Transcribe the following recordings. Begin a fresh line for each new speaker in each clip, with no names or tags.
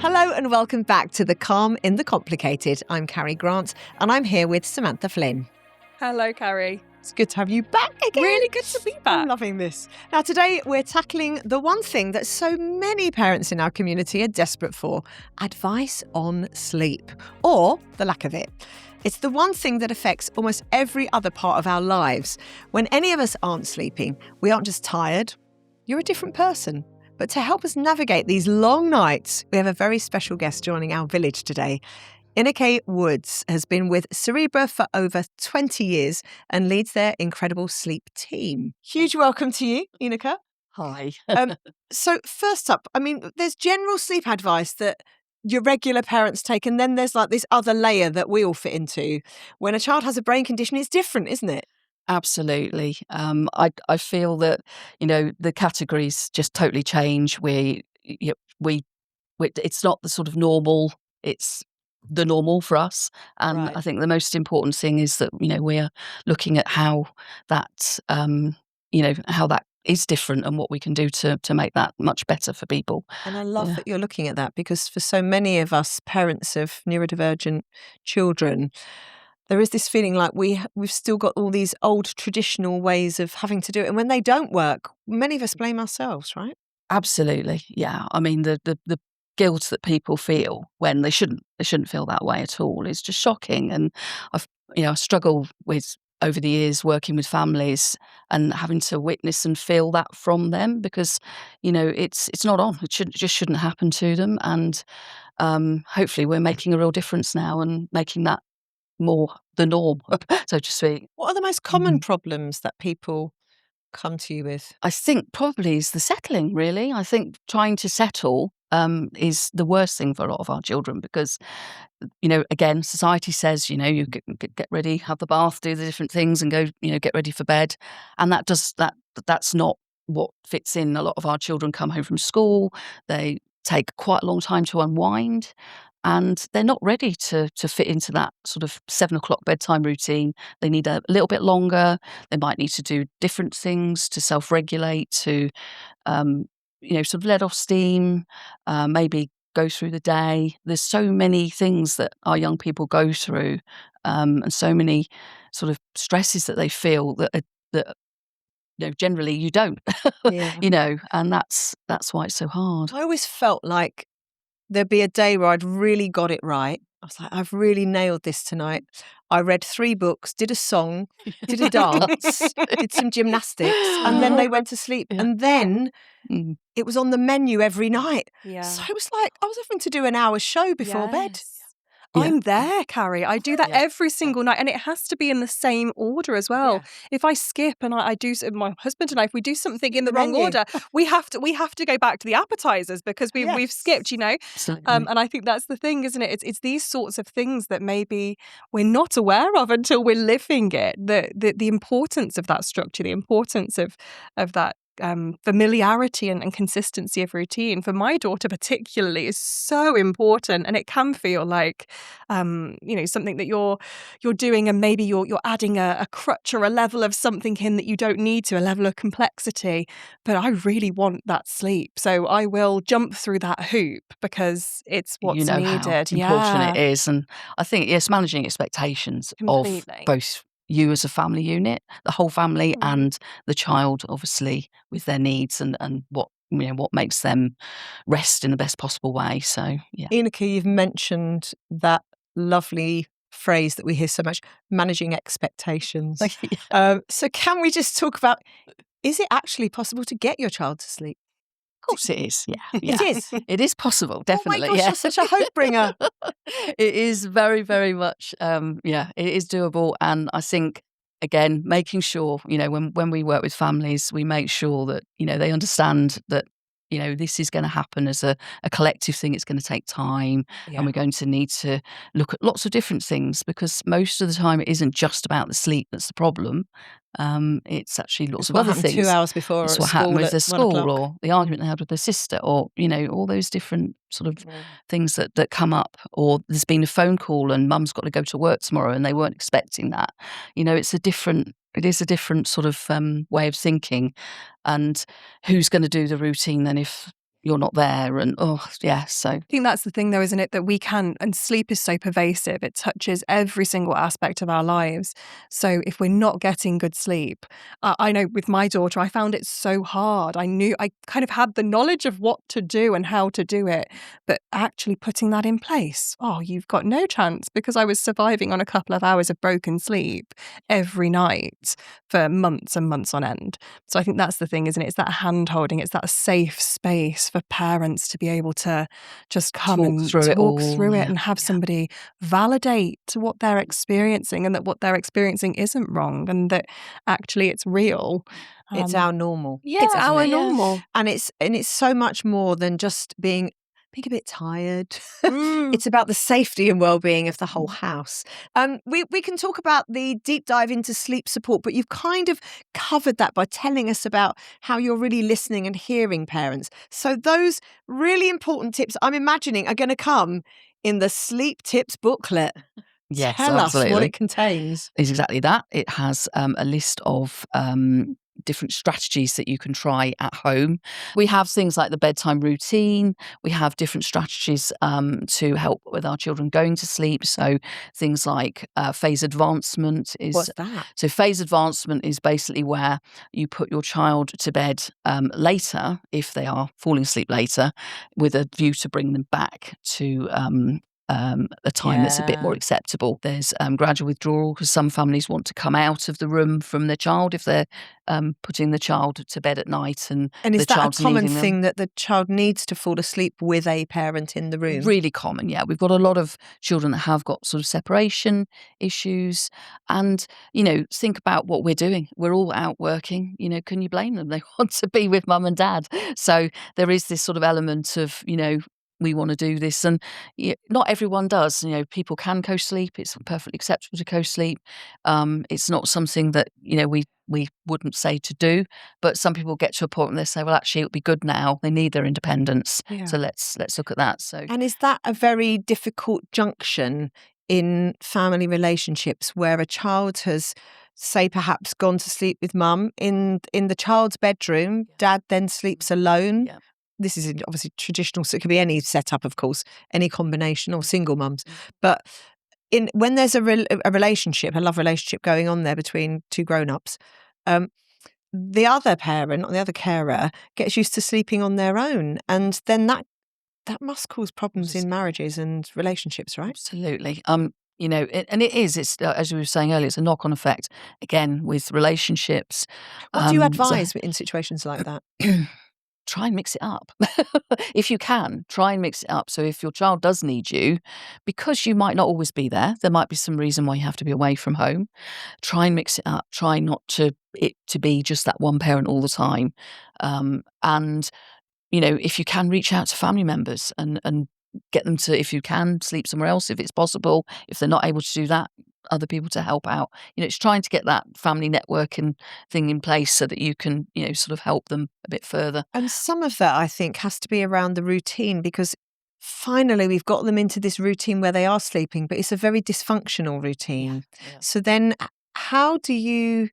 Hello and welcome back to The Calm in the Complicated. I'm Carrie Grant and I'm here with Samantha Flynn.
Hello, Carrie.
It's good to have you back again.
Really good to be back.
I'm loving this. Now, today we're tackling the one thing that so many parents in our community are desperate for: advice on sleep, or the lack of it. It's the one thing that affects almost every other part of our lives. When any of us aren't sleeping, we aren't just tired, you're a different person. But to help us navigate these long nights, we have a very special guest joining our village today. Inneke Woods has been with Cerebra for over 20 years and leads their incredible sleep team. Huge welcome to you, Inneke.
Hi.
So first up, there's general sleep advice that your regular parents take, and then there's like this other layer that we all fit into. When a child has a brain condition, it's different, isn't it?
Absolutely. I feel that, the categories just totally change. It's not the sort of normal, it's the normal for us. And
Right.
I think the most important thing is that, we're looking at how that, how that is different and what we can do to make that much better for people.
And I love that you're looking at that, because for so many of us parents of neurodivergent children, there is this feeling like we've still got all these old traditional ways of having to do it. And when they don't work, many of us blame ourselves, right?
Absolutely. Yeah. I mean, the guilt that people feel when they shouldn't feel that way at all is just shocking. And I struggle with, over the years, working with families and having to witness and feel that from them, because, it's not on. It just shouldn't happen to them. And hopefully we're making a real difference now and making that more the norm, so to speak.
What are the most common problems that people come to you with?
I think probably is the settling, really. I think trying to settle is the worst thing for a lot of our children, because, again, society says, you get ready, have the bath, do the different things and go, get ready for bed. And that's not what fits in. A lot of our children come home from school, they take quite a long time to unwind, and they're not ready to fit into that sort of 7 o'clock bedtime routine. They need a little bit longer. They might need to do different things to self-regulate, to, sort of let off steam, maybe go through the day. There's so many things that our young people go through, and so many sort of stresses that they feel that generally you don't,
Yeah.
and that's why it's so hard.
I always felt like there'd be a day where I'd really got it right. I was like, I've really nailed this tonight. I read 3 books, did a song, did a dance, did some gymnastics, and then they went to sleep.
Yeah.
And then it was on the menu every night.
Yeah.
So it was like I was having to do an hour show before bed.
Yes.
Yeah.
I'm there, Carrie. I do that
Yeah.
every single night, and it has to be in the same order as well.
Yeah.
If I skip and I do, my husband and I, if we do something in the wrong
menu.
order, we have to go back to the appetizers because we've
Yes.
skipped,
Absolutely.
And I think that's the thing, isn't it? It's these sorts of things that maybe we're not aware of until we're living it. The importance of that structure, the importance of that familiarity and consistency of routine for my daughter particularly is so important. And it can feel like something that you're doing, and maybe you're adding a crutch or a level of something in that you don't need to, a level of complexity. But I really want that sleep, so I will jump through that hoop because it's what's
You know
needed.
how important it is. And I think it's managing expectations
Completely.
of both you as a family unit, the whole family, and the child, obviously, with their needs and what makes them rest in the best possible way. So, yeah.
Inneke, you've mentioned that lovely phrase that we hear so much, managing expectations. So can we just talk about, is it actually possible to get your child to sleep?
Of course it is. Yeah.
It is.
It is possible, definitely.
Oh my gosh, you're such a hope bringer.
It is very, very much, it is doable. And I think, again, making sure, when we work with families, we make sure that, they understand that, this is going to happen as a collective thing. It's going to take time, and we're going to need to look at lots of different things, because most of the time it isn't just about the sleep that's the problem. It's actually lots of other things.
2 hours before,
That's
at
what
school
happened with
at
the
1
school,
o'clock.
or the argument they had with their sister, or all those different sort of things that come up. Or there's been a phone call and mum's got to go to work tomorrow and they weren't expecting that. It is a different sort of way of thinking. And who's going to do the routine then if you're not there, and so
I think that's the thing though, isn't it, that we can, and sleep is so pervasive, it touches every single aspect of our lives. So if we're not getting good sleep, I know with my daughter, I found it so hard. I knew I kind of had the knowledge of what to do and how to do it, but actually putting that in place, you've got no chance, because I was surviving on a couple of hours of broken sleep every night for months and months on end. So I think that's the thing, isn't it? It's that hand holding, it's that safe space for parents to be able to just come
talk
and
through it
talk
all.
through it
Yeah.
and have somebody validate what they're experiencing, and that what they're experiencing isn't wrong, and that actually it's real.
It's our normal.
Yeah,
It's our
yeah.
normal.
And it's so much more than just being a bit tired.
Mm.
It's about the safety and well-being of the whole house. We can talk about the deep dive into sleep support, but you've kind of covered that by telling us about how you're really listening and hearing parents. So those really important tips, I'm imagining, are going to come in the Sleep Tips booklet.
Yes,
Tell us what
absolutely.
it contains.
It's exactly that. It has a list of different strategies that you can try at home. We have things like the bedtime routine. We have different strategies to help with our children going to sleep. So things like phase advancement is.
What's that?
So phase advancement is basically where you put your child to bed later, if they are falling asleep later, with a view to bring them back to a time that's a bit more
Yeah.
acceptable. There's gradual withdrawal, because some families want to come out of the room from their child if they're putting the child to bed at night, and
And is
the
that
child's
a common
leaving them.
thing that the child needs to fall asleep with a parent in the room?
Really common, yeah. We've got a lot of children that have got sort of separation issues, and think about what we're doing. We're all out working. Can you blame them? They want to be with mum and dad. So there is this sort of element of we want to do this, and not everyone does. People can co-sleep. It's perfectly acceptable to co-sleep. It's not something that we wouldn't say to do, but some people get to a point where they say, well, actually, it would be good now. They need their independence.
Yeah.
So let's look at that. So,
And is that a very difficult junction in family relationships where a child has, say, perhaps gone to sleep with mum in the child's bedroom, dad then sleeps alone?
Yeah.
This is obviously traditional, so it could be any setup, of course, any combination, or single mums. But when there's a relationship, a love relationship going on there between two grown-ups, the other parent or the other carer gets used to sleeping on their own, and then that must cause problems in marriages and relationships, right?
Absolutely. And it is. It's as we were saying earlier. It's a knock-on effect again with relationships.
What do you
So-
advise in situations like that?
Try and mix it up. If you can, try and mix it up. So if your child does need you, because you might not always be there might be some reason why you have to be away from home. Try and mix it up. Try not to be just that one parent all the time. And if you can, reach out to family members and get them to, if you can, sleep somewhere else if it's possible. If they're not able to do that, other people to help out. It's trying to get that family networking thing in place so that you can, sort of help them a bit further.
And some of that, I think, has to be around the routine, because finally we've got them into this routine where they are sleeping, but it's a very dysfunctional routine.
Yeah.
So then how do you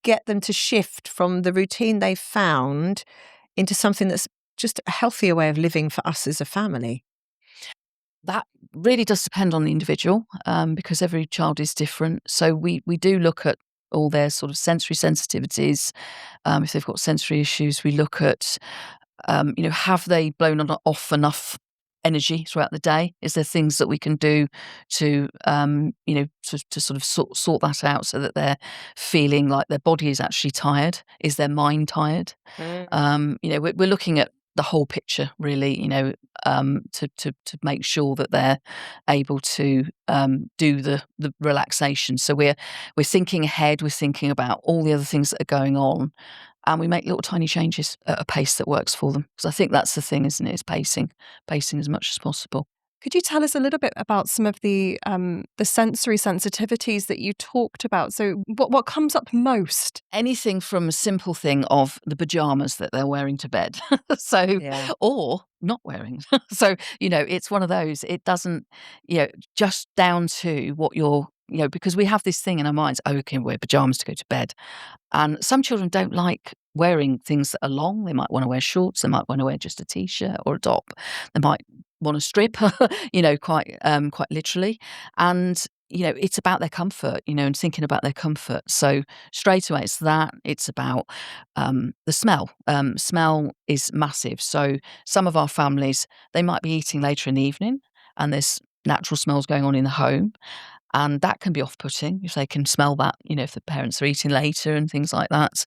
get them to shift from the routine they've found into something that's just a healthier way of living for us as a family?
That really does depend on the individual, because every child is different. So we do look at all their sort of sensory sensitivities. If they've got sensory issues, we look at, have they blown off enough energy throughout the day? Is there things that we can do to, to sort of sort that out so that they're feeling like their body is actually tired? Is their mind tired? We're looking at the whole picture, really, to make sure that they're able to do the relaxation. So we're thinking ahead. We're thinking about all the other things that are going on, and we make little tiny changes at a pace that works for them. Because I think that's the thing, isn't it? Is pacing as much as possible.
Could you tell us a little bit about some of the sensory sensitivities that you talked about? So what comes up most?
Anything from a simple thing of the pajamas that they're wearing to bed. Or not wearing. So, it's one of those. It doesn't, just down to what you're, because we have this thing in our minds, okay, wear pajamas to go to bed. And some children don't like wearing things that are long. They might want to wear shorts. They might want to wear just a t-shirt or a top. They might want to strip, quite literally. And it's about their comfort, and thinking about their comfort. So straight away, it's that. It's about the smell. Smell is massive. So some of our families, they might be eating later in the evening, and there's natural smells going on in the home. And that can be off-putting if they can smell that, if the parents are eating later and things like that.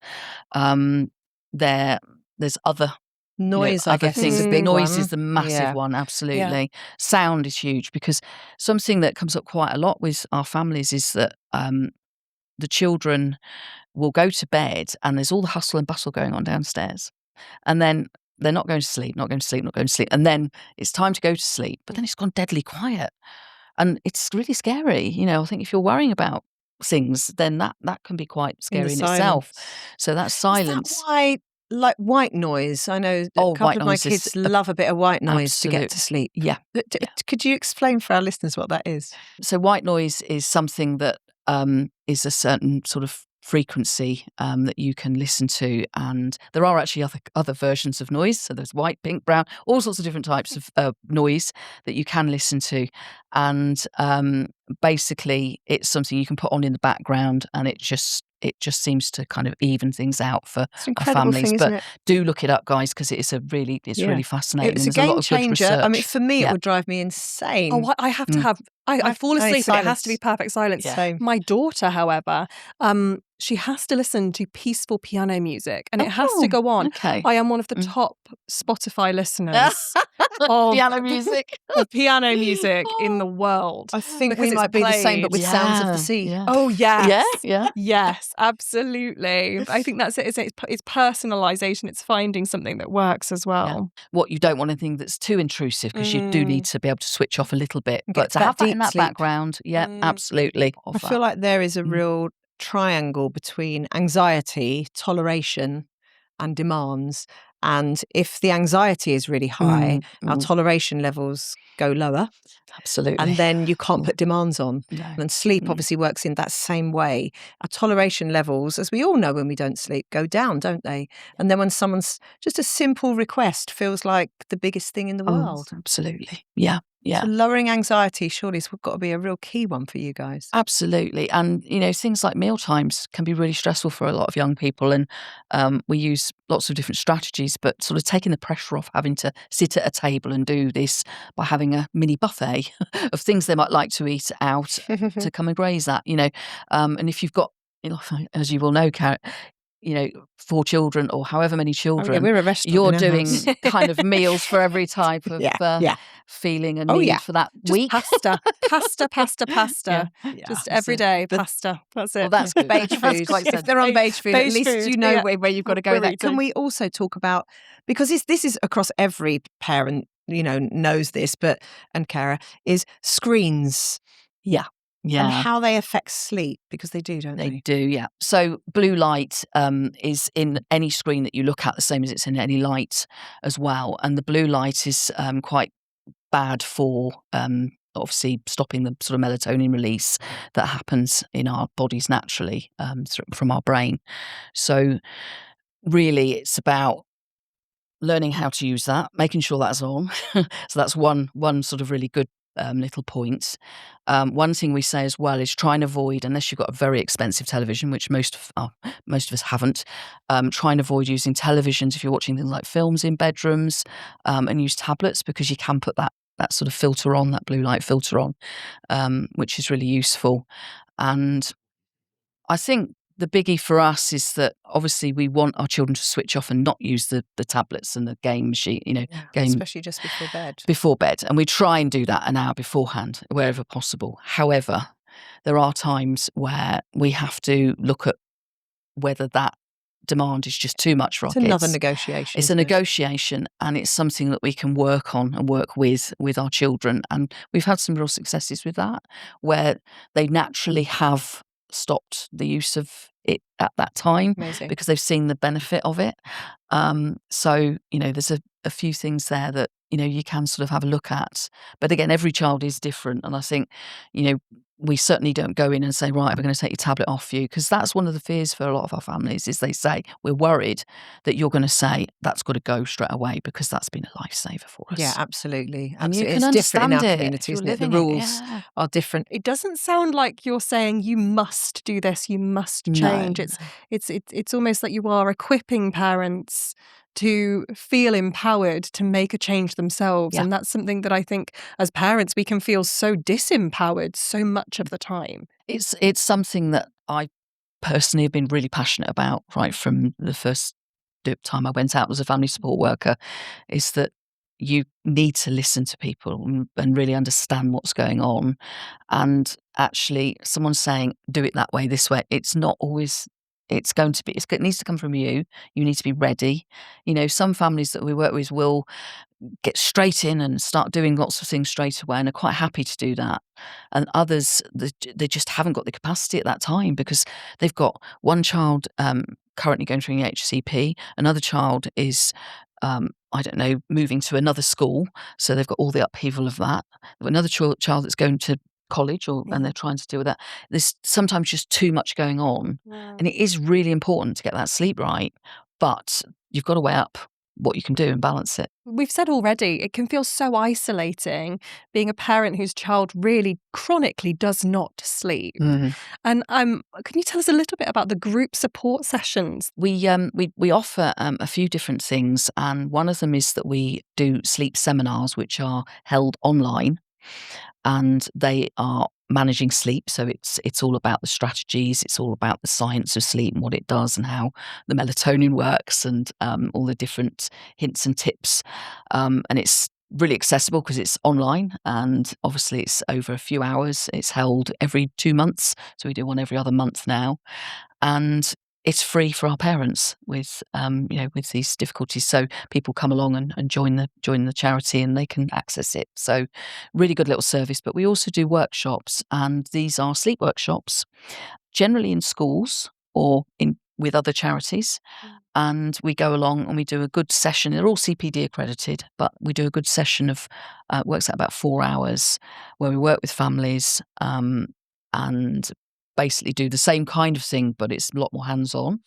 There's other
Noise,
other
I guess,
things.
is a big
Noise
one.
is the massive
Yeah.
one, absolutely. Sound is huge, because something that comes up quite a lot with our families is that the children will go to bed and there's all the hustle and bustle going on downstairs. And then they're not going to sleep. And then it's time to go to sleep, but then it's gone deadly quiet. And it's really scary. I think if you're worrying about things, then that can be quite scary in itself. So that's silence.
Is that why, like white noise? I know a
white
couple of my
noise is
kids love a bit of white noise to get to sleep.
Yeah.
Could you explain for our listeners what that is?
So white noise is something that is a certain sort of frequency that you can listen to, and there are actually other versions of noise. So there's white, pink, brown, all sorts of different types of noise that you can listen to, and basically it's something you can put on in the background, and it just seems to kind of even things out for our families. But do look it up, guys, because it's really fascinating.
It's a game changer. I mean, for me, it would drive me insane.
Oh, I have to have. I fall asleep and it has to be perfect silence.
Same.
My daughter, however, she has to listen to peaceful piano music, and it has to go on.
Okay.
I am one of the top Spotify listeners of
piano music,
in the world.
I think we might be the same, but with sounds of the sea.
Yeah.
Oh yes,
yeah,
yes, absolutely. I think that's it. It's personalisation. It's finding something that works as well.
Yeah. What you don't want anything that's too intrusive, because you do need to be able to switch off a little bit, but to have that in that
sleep.
Background, absolutely.
I feel like there is a real triangle between anxiety, toleration, and demands. And if the anxiety is really high, our toleration levels go lower.
Absolutely.
And then you can't put demands on.
No.
And sleep obviously works in that same way. Our toleration levels, as we all know when we don't sleep, go down, don't they? And then when someone's just a simple request feels like the biggest thing in the world.
Absolutely. Yeah. Yeah.
So lowering anxiety surely has got to be a real key one for you guys.
Absolutely. And, things like meal times can be really stressful for a lot of young people. And we use lots of different strategies, but sort of taking the pressure off having to sit at a table and do this by having a mini buffet of things they might like to eat out to come and graze that, and if you've got, as you will know, Carrie, 4 children or however many children,
we're a restaurant,
you're doing kind of meals for every type of feeling and need for that week.
Pasta. Just every day, pasta. That's it.
Well, that's good.
Beige food. If they're on beige food, at least you know where you've got to go there. Can we also talk about, because this is across every parent, knows this, and Cara, is screens.
Yeah.
And how they affect sleep, because they do, don't they?
They do, yeah. So blue light is in any screen that you look at, the same as it's in any light as well. And the blue light is quite bad for obviously stopping the sort of melatonin release that happens in our bodies naturally from our brain. So really it's about learning how to use that, making sure that's on. So that's one sort of really good little point. One thing we say as well is try and avoid, unless you've got a very expensive television, which most of us haven't, try and avoid using televisions if you're watching things like films in bedrooms, and use tablets, because you can put that sort of filter on, that blue light filter on, which is really useful. And I think the biggie for us is that obviously we want our children to switch off and not use the tablets and the game machine,
especially just before bed.
Before bed. And we try and do that an hour beforehand, wherever possible. However, there are times where we have to look at whether that demand is just too much for our kids.
It's another negotiation.
It's a negotiation, and it's something that we can work on and work with our children. And we've had some real successes with that, where they naturally have stopped the use of it at that time.
Amazing.
Because they've seen the benefit of it. So, there's a few things there that, you can sort of have a look at. But again, every child is different. And I think, we certainly don't go in and say, right, we're going to take your tablet off you, because that's one of the fears for a lot of our families is they say, we're worried that you're going to say, that's got to go straight away because that's been a lifesaver for us.
Yeah, absolutely.
And you
Absolutely.
can
It's different in
understand
our
it
community,
if you're
isn't it? The
living it,
rules
yeah.
are different.
It doesn't sound like you're saying you must do this, you must change.
No.
It's almost like you are equipping parents to feel empowered to make a change themselves.
Yeah.
And that's something that I think as parents we can feel so disempowered so much of the time.
It's something that I personally have been really passionate about right from the first time I went out as a family support worker, is that you need to listen to people and really understand what's going on. And actually, someone saying, do it that way, this way, it's not always. It needs to come from you. You need to be ready. Some families that we work with will get straight in and start doing lots of things straight away and are quite happy to do that. And others, they just haven't got the capacity at that time because they've got one child currently going through the HCP, another child is moving to another school, so they've got all the upheaval of that. They've got another child that's going to college and they're trying to deal with that. There's sometimes just too much going on.
Wow.
And it is really important to get that sleep right, but you've got to weigh up what you can do and balance it.
We've said already, it can feel so isolating being a parent whose child really chronically does not sleep.
Mm.
And can you tell us a little bit about the group support sessions?
We offer a few different things, and one of them is that we do sleep seminars, which are held online, and they are managing sleep. So it's all about the strategies, it's all about the science of sleep and what it does and how the melatonin works and all the different hints and tips. And it's really accessible because it's online and obviously it's over a few hours. It's held every 2 months. So we do one every other month now. And it's free for our parents with these difficulties. So people come along and join the charity and they can access it. So really good little service. But we also do workshops, and these are sleep workshops, generally in schools or with other charities. And we go along and we do a good session. They're all CPD accredited, but we do a good session of works out about 4 hours where we work with families and basically do the same kind of thing, but it's a lot more hands-on.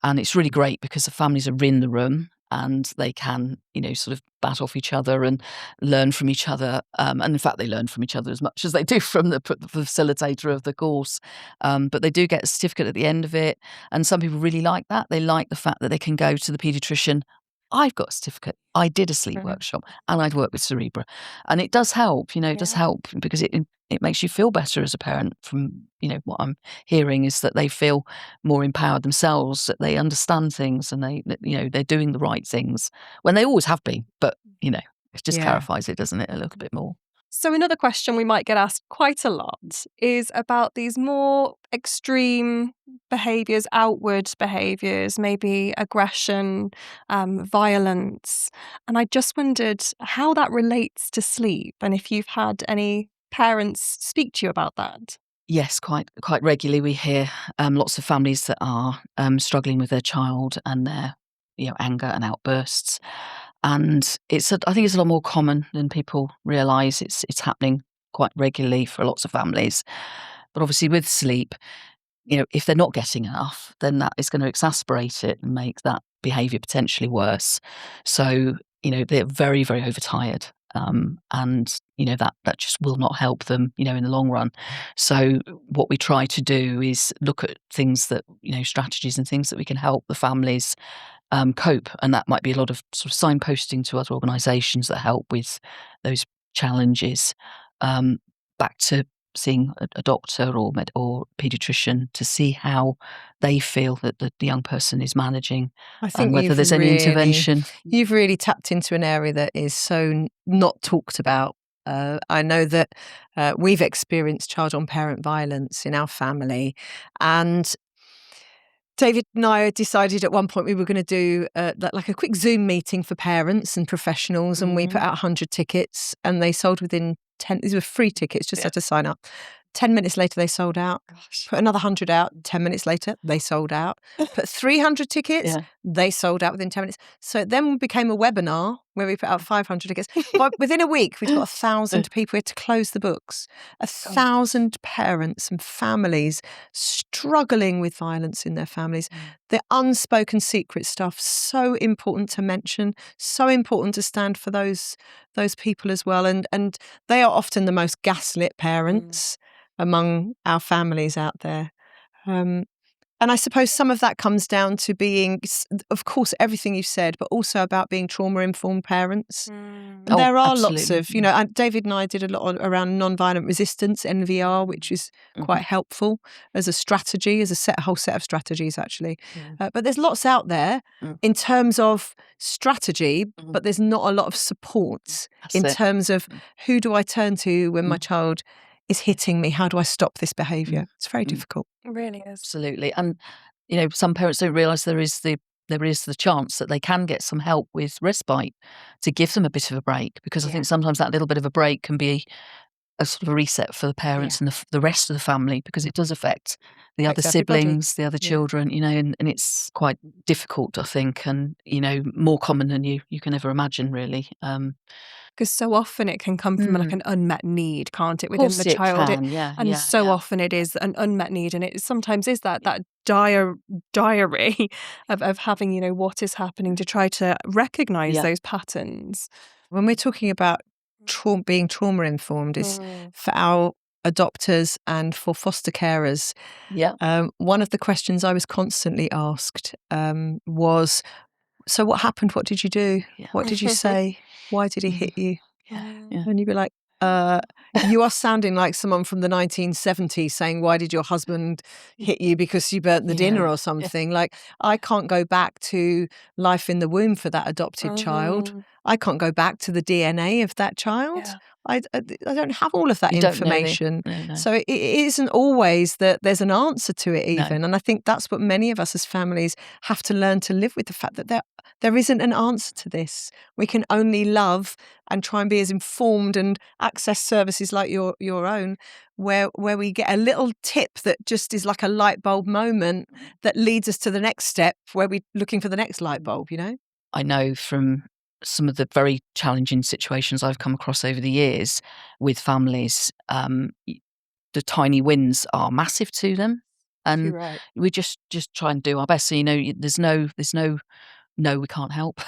And it's really great because the families are in the room and they can, sort of bat off each other and learn from each other. And in fact, they learn from each other as much as they do from the facilitator of the course. But they do get a certificate at the end of it. And some people really like that. They like the fact that they can go to the paediatrician. I've got a certificate. I did a sleep workshop and I'd worked with Cerebra. And it does help, it does help because it makes you feel better as a parent. From, what I'm hearing is that they feel more empowered themselves, that they understand things and they're doing the right things when they always have been. But, it just clarifies it, doesn't it, a little bit more.
So another question we might get asked quite a lot is about these more extreme behaviours, outward behaviours, maybe aggression, violence. And I just wondered how that relates to sleep and if you've had any parents speak to you about that.
Yes, quite regularly we hear lots of families that are struggling with their child and their anger and outbursts. And I think it's a lot more common than people realise. It's happening quite regularly for lots of families. But obviously with sleep, if they're not getting enough, then that is going to exacerbate it and make that behaviour potentially worse. So, they're very, very overtired. And, that just will not help them, in the long run. So what we try to do is look at things that, strategies and things that we can help the families cope. And that might be a lot of sort of signposting to other organisations that help with those challenges, back to seeing a doctor or paediatrician to see how they feel that the young person is managing,
I think
whether there's any intervention.
You've really tapped into an area that is so not talked about. I know that we've experienced child-on-parent violence in our family, and David and I decided at one point we were going to do like a quick Zoom meeting for parents and professionals, and we put out 100 tickets, and they sold within 10. These were free tickets, just had to sign up. 10 minutes later, they sold out. Gosh. Put another 100 out. 10 minutes later, they sold out. Put 300 tickets. They sold out within 10 minutes. So it then became a webinar where we put out 500 tickets. But within a week, we'd got 1,000 people. We had to close the books. 1,000 parents and families struggling with violence in their families. The unspoken secret stuff, so important to mention, so important to stand for those people as well. And they are often the most gaslit parents among our families out there. And I suppose some of that comes down to being, of course, everything you've said, but also about being trauma-informed parents. And there are lots of, and David and I did a lot around nonviolent resistance, NVR, which is quite helpful as a strategy, as a whole set of strategies, actually. But there's lots out there in terms of strategy, but there's not a lot of support terms of who do I turn to when my child is hitting me? How do I stop this behaviour? It's very difficult.
It really is.
Absolutely. And, some parents don't realise there is the chance that they can get some help with respite to give them a bit of a break, because I think sometimes that little bit of a break can be a sort of a reset for the parents and the rest of the family, because it does affect the other siblings, the other children, and it's quite difficult, I think, and, more common than you can ever imagine, really.
Because so often it can come from like an unmet need, can't it, within the child? Often it is an unmet need, and it sometimes is that diary of having, what is happening, to try to recognise those patterns.
When we're talking about being trauma-informed, is for our adopters and for foster carers. One of the questions I was constantly asked was, so what happened? What did you do? What did you say? Why did he hit you? And you'd be like, you are sounding like someone from the 1970s saying, why did your husband hit you because you burnt the dinner or something? Like, I can't go back to life in the womb for that adopted child. I can't go back to the DNA of that child. I don't have all of that information. So it isn't always that there's an answer to it even. And I think that's what many of us as families have to learn to live with, the fact that there isn't an answer to this. We can only love and try and be as informed and access services like your own, where we get a little tip that just is like a light bulb moment that leads us to the next step, where we're looking for the next light bulb,
I know from some of the very challenging situations I've come across over the years with families, the tiny wins are massive to them, and we just try and do our best. So there's no, we can't help.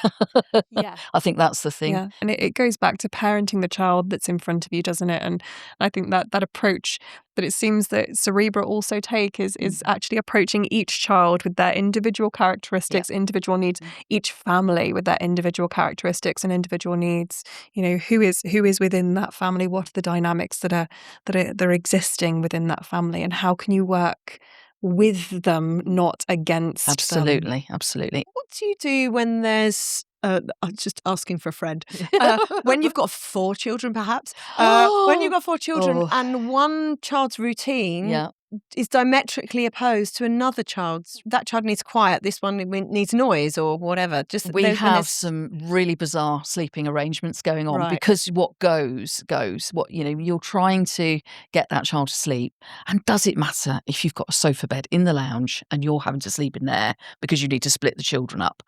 I think that's the thing.
And it goes back to parenting the child that's in front of you, doesn't it? And I think that approach that it seems that Cerebra also take is actually approaching each child with their individual characteristics, individual needs, each family with their individual characteristics and individual needs. Who is within that family? What are the dynamics that are existing within that family, and how can you work with them, not against them?
Absolutely.
What do you do when there's I'm just asking for a friend. When you've got 4 children, perhaps. When you've got 4 children and one child's routine is diametrically opposed to another child's. That child needs quiet, this one needs noise or whatever.
We have some really bizarre sleeping arrangements going on, because what goes. What you're trying to get that child to sleep, and does it matter if you've got a sofa bed in the lounge and you're having to sleep in there because you need to split the children up?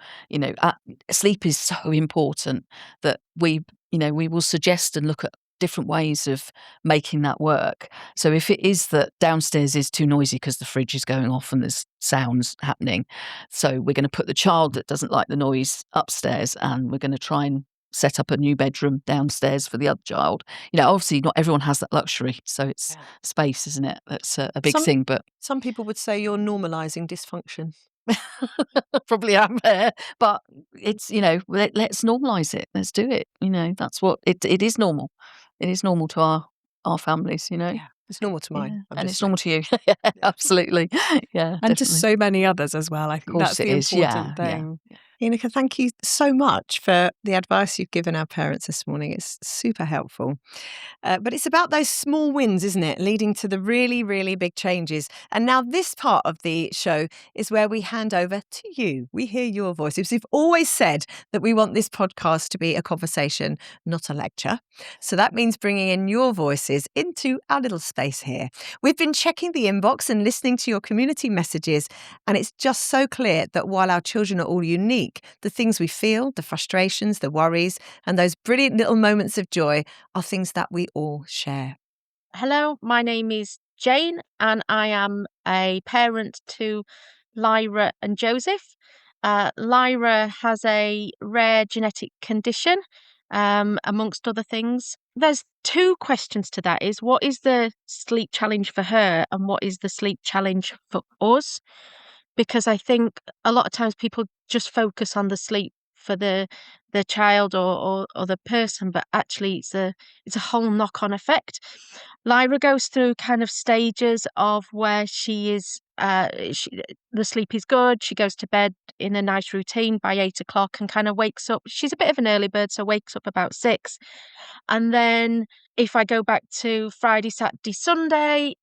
Sleep is so important that we will suggest and look at different ways of making that work. So if it is that downstairs is too noisy because the fridge is going off and there's sounds happening, so we're going to put the child that doesn't like the noise upstairs, and we're going to try and set up a new bedroom downstairs for the other child. Obviously not everyone has that luxury, so it's space, isn't it? That's a big thing. But
some people would say you're normalising dysfunction.
Probably am there, but it's let's normalise it. Let's do it. That's what it is normal. It is normal to our families.
It's normal to mine,
and it's normal to you. Absolutely,
and to so many others as well. I think that's the important thing.
Inneke, thank you so much for the advice you've given our parents this morning. It's super helpful. But it's about those small wins, isn't it? Leading to the really, really big changes. And now this part of the show is where we hand over to you. We hear your voices. We've always said that we want this podcast to be a conversation, not a lecture. So that means bringing in your voices into our little space here. We've been checking the inbox and listening to your community messages, and it's just so clear that while our children are all unique, the things we feel, the frustrations, the worries, and those brilliant little moments of joy are things that we all share.
Hello, my name is Jane, and I am a parent to Lyra and Joseph. Lyra has a rare genetic condition, amongst other things. There's two questions to that: is what is the sleep challenge for her, and what is the sleep challenge for us? Because I think a lot of times people just focus on the sleep for the child or the person, but actually it's a whole knock-on effect. Lyra goes through kind of stages of where she is the sleep is good, she goes to bed in a nice routine by 8 o'clock and kind of wakes up. She's a bit of an early bird, so wakes up about 6. And then if I go back to Friday, Saturday, Sunday,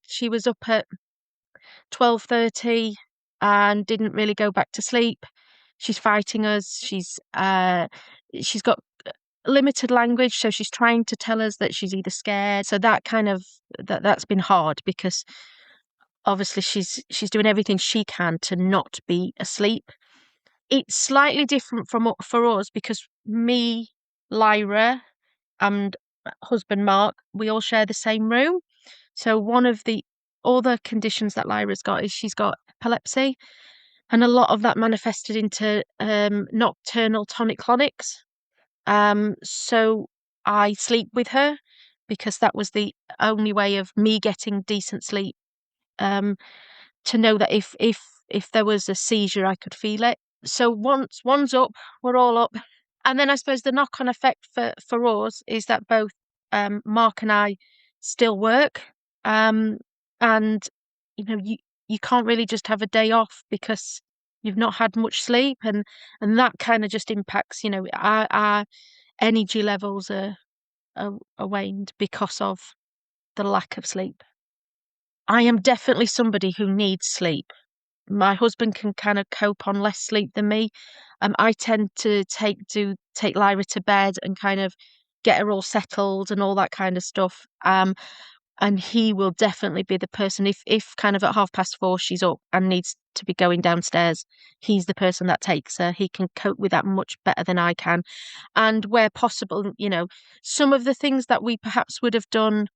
she was up at 12:30 and didn't really go back to sleep. She's fighting us. She's got limited language, so she's trying to tell us that she's either scared. So that kind of that's been hard because obviously she's doing everything she can to not be asleep. It's slightly different for us because me, Lyra, and husband Mark, we all share the same room. So one of the other conditions that Lyra's got is she's got epilepsy, and a lot of that manifested into nocturnal tonic-clonics. So I sleep with her because that was the only way of me getting decent sleep. To know that if there was a seizure, I could feel it. So once one's up, we're all up. And then I suppose the knock-on effect for us is that both Mark and I still work. And you can't really just have a day off because you've not had much sleep, and that kind of just impacts, our energy levels are waned because of the lack of sleep. I am definitely somebody who needs sleep. My husband can kind of cope on less sleep than me. I tend to take Lyra to bed and kind of get her all settled and all that kind of stuff. And he will definitely be the person, if kind of at 4:30 she's up and needs to be going downstairs, he's the person that takes her. He can cope with that much better than I can. And where possible, some of the things that we perhaps would have done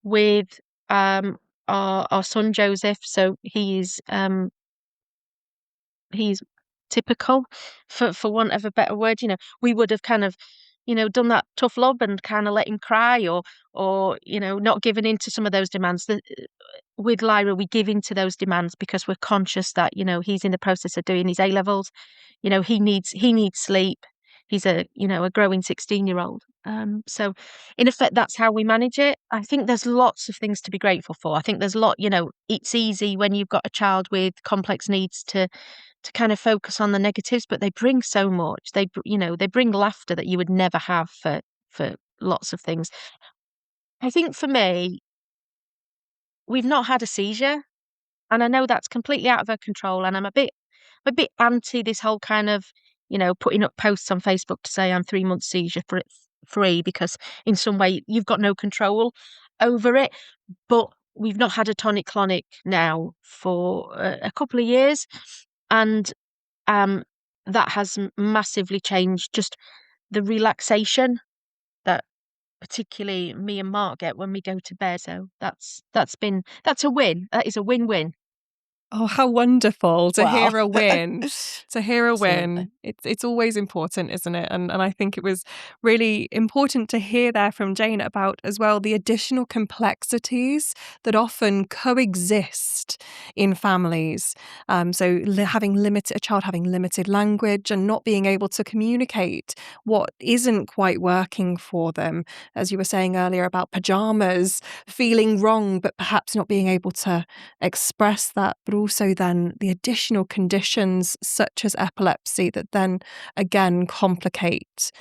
with our son Joseph, so he's typical, for want of a better word. We would have kind of done that tough love and kind of let him cry, or not given into some of those demands. With Lyra, we give into those demands because we're conscious that he's in the process of doing his A-levels. He needs sleep. He's a growing 16-year-old. So in effect, that's how we manage it. I think there's lots of things to be grateful for. I think there's it's easy when you've got a child with complex needs to kind of focus on the negatives, but they bring so much. They bring laughter that you would never have for lots of things. I think for me, we've not had a seizure, and I know that's completely out of her control, and I'm a bit anti this whole kind of putting up posts on Facebook to say I'm 3 months seizure free, because in some way you've got no control over it. But we've not had a tonic-clonic now for a couple of years, and that has massively changed just the relaxation that particularly me and Mark get when we go to bed. So that's a win. That is a win-win.
Oh, how wonderful to
Wow.
hear a win. To hear a
Absolutely.
win. It's always important, isn't it? And I think it was really important to hear there from Jane about as well the additional complexities that often coexist in families. So having a child having limited language and not being able to communicate what isn't quite working for them. As you were saying earlier about pajamas, feeling wrong, but perhaps not being able to express that, but also then the additional conditions such as epilepsy that then again complicate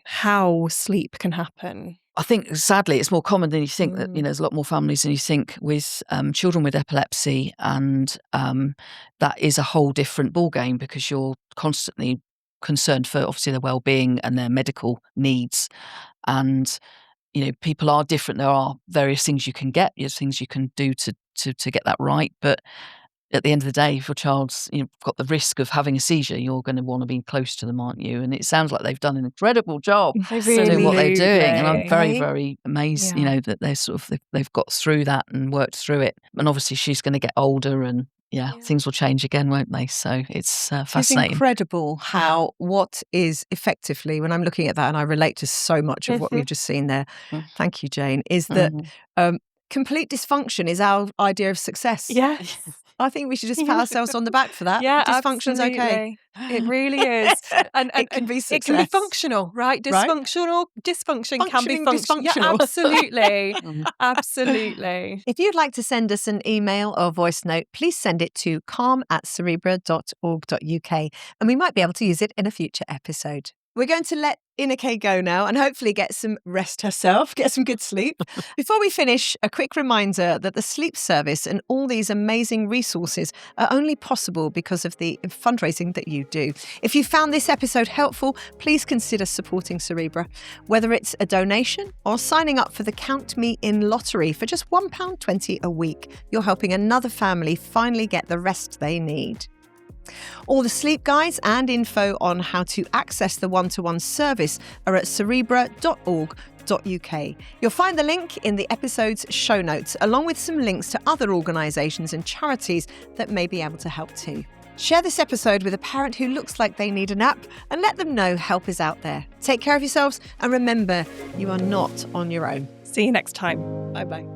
how sleep can happen.
I think, sadly, it's more common than you think that, there's a lot more families than you think with children with epilepsy. And that is a whole different ballgame because you're constantly concerned for, obviously, their well-being and their medical needs. And, people are different. There are various things you can get, things you can do to get that right. But at the end of the day, if your child's got the risk of having a seizure, you're going to want to be close to them, aren't you? And it sounds like they've done an incredible job doing what they're doing, and I'm very, very amazed, that they've got through that and worked through it. And obviously, she's going to get older, and things will change again, won't they? So it's fascinating.
It's incredible how what is effectively, when I'm looking at that, and I relate to so much of what we've just seen there. Thank you, Jane. Is that complete dysfunction is our idea of success?
Yes.
I think we should just pat ourselves on the back for that.
Yeah,
Dysfunction's okay.
It really is. And
it can be
it can be functional, right? Dysfunction can be functional. Yeah, absolutely. Absolutely.
If you'd like to send us an email or voice note, please send it to calm@cerebra.org.uk and we might be able to use it in a future episode. We're going to let Inneke go now and hopefully get some rest herself, get some good sleep. Before we finish, a quick reminder that the sleep service and all these amazing resources are only possible because of the fundraising that you do. If you found this episode helpful, please consider supporting Cerebra. Whether it's a donation or signing up for the Count Me In lottery for just £1.20 a week, you're helping another family finally get the rest they need. All the sleep guides and info on how to access the one-to-one service are at cerebra.org.uk. You'll find the link in the episode's show notes, along with some links to other organisations and charities that may be able to help too. Share this episode with a parent who looks like they need a nap and let them know help is out there. Take care of yourselves and remember, you are not on your own.
See you next time.
Bye-bye.